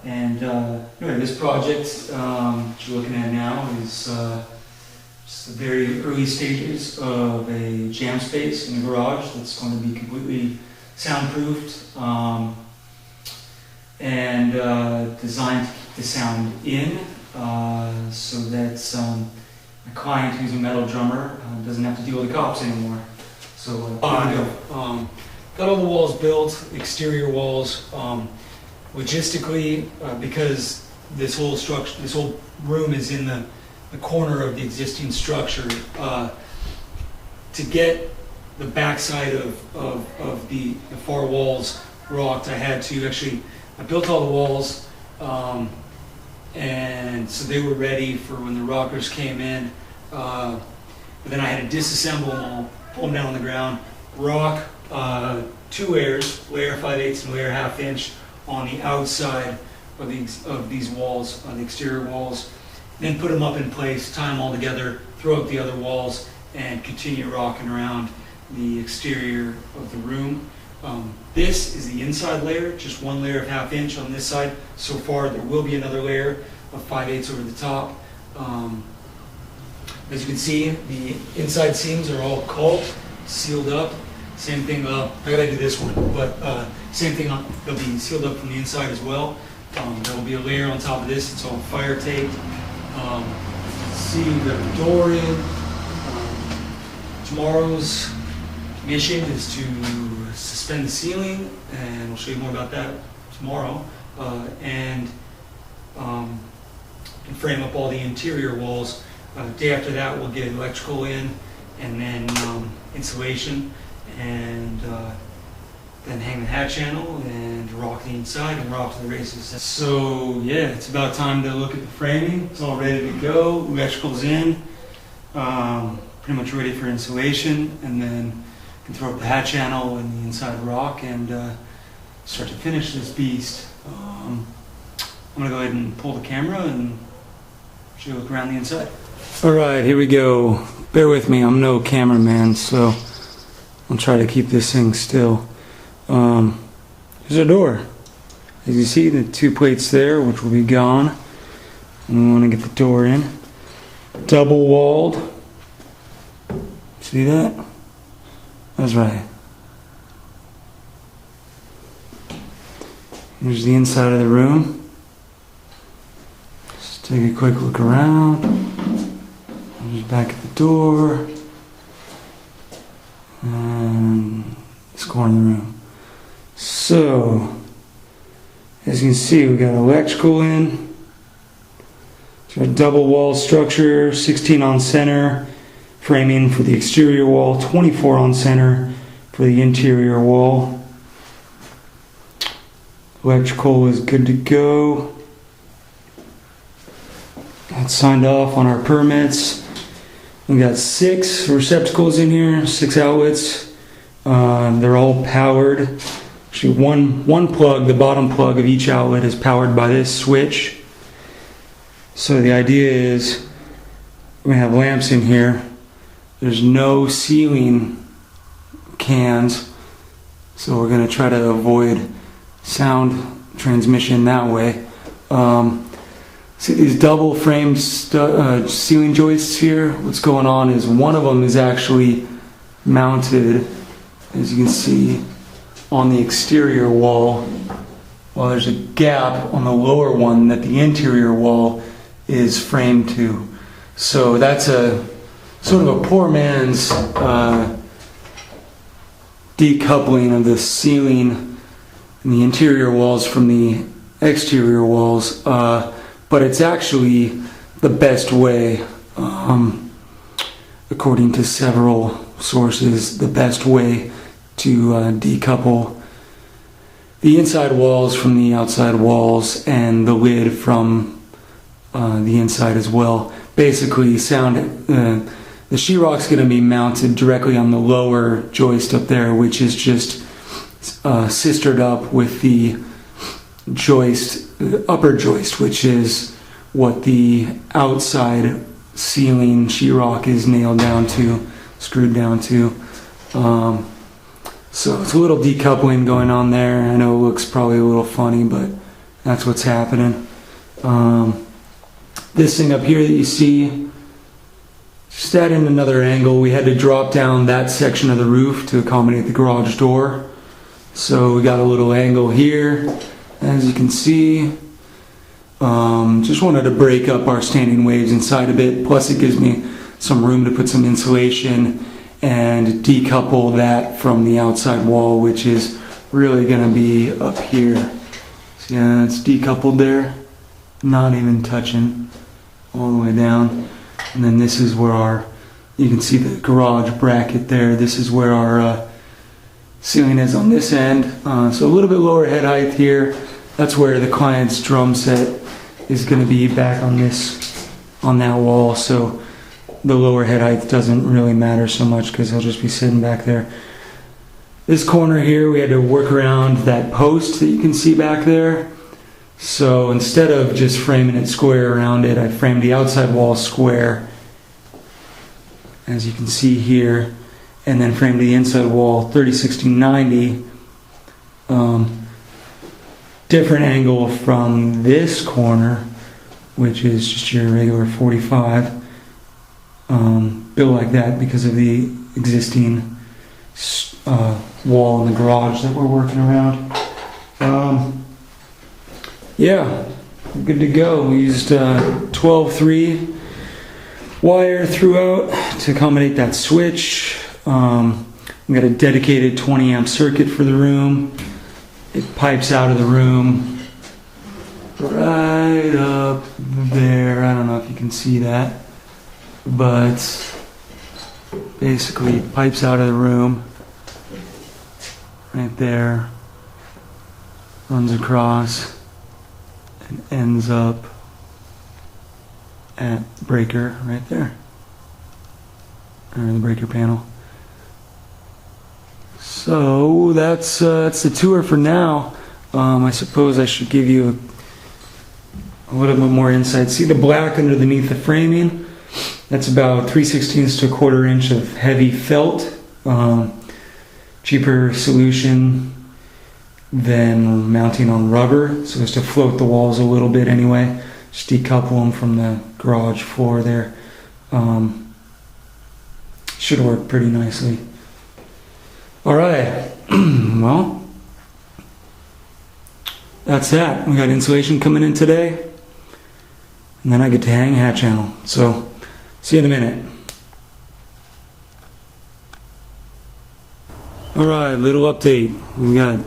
Anyway, this project that you're looking at now is just the very early stages of a jam space in the garage that's going to be completely soundproofed and designed to keep the sound in so that a client who's a metal drummer doesn't have to deal with the cops anymore. So got all the walls built, exterior walls. Logistically, because this whole structure, this whole room is in the corner of the existing structure, to get the backside of the far walls rocked, I built all the walls, and so they were ready for when the rockers came in. But then I had to disassemble them all, pull them down on the ground, rock 2 layers, layer 5/8 and layer 1/2 inch on the outside of these walls, on the exterior walls, then put them up in place, tie them all together, throw up the other walls, and continue rocking around the exterior of the room. This is the inside layer, just 1 layer of 1/2 inch on this side. So far, there will be another layer of 5/8 over the top. As you can see, the inside seams are all caulked, sealed up. Same thing, I gotta do this one, but same thing, they'll be sealed up from the inside as well. There will be a layer on top of this, it's all fire taped. See, we've got the door in. Tomorrow's mission is to suspend the ceiling, and we'll show you more about that tomorrow. And frame up all the interior walls. Day after that, we'll get electrical in, and then insulation, and then hang the hat channel and rock the inside and rock to the races. So yeah, it's about time to look at the framing. It's all ready to go. Electrical's in, pretty much ready for insulation, and then you can throw up the hat channel and the inside rock and start to finish this beast. I'm gonna go ahead and pull the camera and show you a look around the inside. All right, here we go. Bear with me, I'm no cameraman, so I'll try to keep this thing still. Here's our door. As you see, the 2 plates there, which will be gone. And we want to get the door in. Double walled. See that? That's right. Here's the inside of the room. Just take a quick look around. Here's back at the door. And this corner of the room. So, as you can see, we got electrical in. It's got a double wall structure, 16 on center, framing for the exterior wall, 24 on center for the interior wall. Electrical is good to go. That's signed off on our permits. We got 6 receptacles in here, 6 outlets. They're all powered. Actually, one plug, the bottom plug of each outlet, is powered by this switch. So the idea is we have lamps in here. There's no ceiling cans, so we're going to try to avoid sound transmission that way. See these double frame ceiling joists here? What's going on is one of them is actually mounted, as you can see, on the exterior wall, while there's a gap on the lower one that the interior wall is framed to. So that's a sort of a poor man's decoupling of the ceiling and the interior walls from the exterior walls, but it's actually the best way, according to several sources, the best way to decouple the inside walls from the outside walls and the lid from the inside as well. Basically, the sheetrock's going to be mounted directly on the lower joist up there, which is just sistered up with the joist, upper joist, which is what the outside ceiling sheetrock is nailed down to, screwed down to. So it's a little decoupling going on there. I know it looks probably a little funny, but that's what's happening. This thing up here that you see, just at another angle, we had to drop down that section of the roof to accommodate the garage door. So we got a little angle here, as you can see. Just wanted to break up our standing waves inside a bit, plus it gives me some room to put some insulation and decouple that from the outside wall, which is really going to be up here. So yeah, it's decoupled there, not even touching all the way down. And then this is where you can see the garage bracket there. This is where our ceiling is on this end. So a little bit lower head height here. That's where the client's drum set is going to be back on that wall. So the lower head height doesn't really matter so much because he'll just be sitting back there. This corner here, we had to work around that post that you can see back there. So instead of just framing it square around it, I framed the outside wall square, as you can see here, and then framed the inside wall 30-60-90. Different angle from this corner, which is just your regular 45. Built like that because of the existing wall in the garage that we're working around. Yeah, good to go. We used 12-3 wire throughout to accommodate that switch. We got a dedicated 20 amp circuit for the room. It pipes out of the room right up there. I don't know if you can see that, but basically it pipes out of the room right there, runs across, and ends up at breaker right there, or the breaker panel. So that's the tour for now. I suppose I should give you a little bit more insight. See the black underneath the framing? That's about 3/16 to 1/4 inch of heavy felt. Cheaper solution than mounting on rubber, so as to float the walls a little bit anyway. Just decouple them from the garage floor there. Should work pretty nicely. Alright, well, that's that. We got insulation coming in today, and then I get to hang hat channel. So, see you in a minute. Alright, little update. We got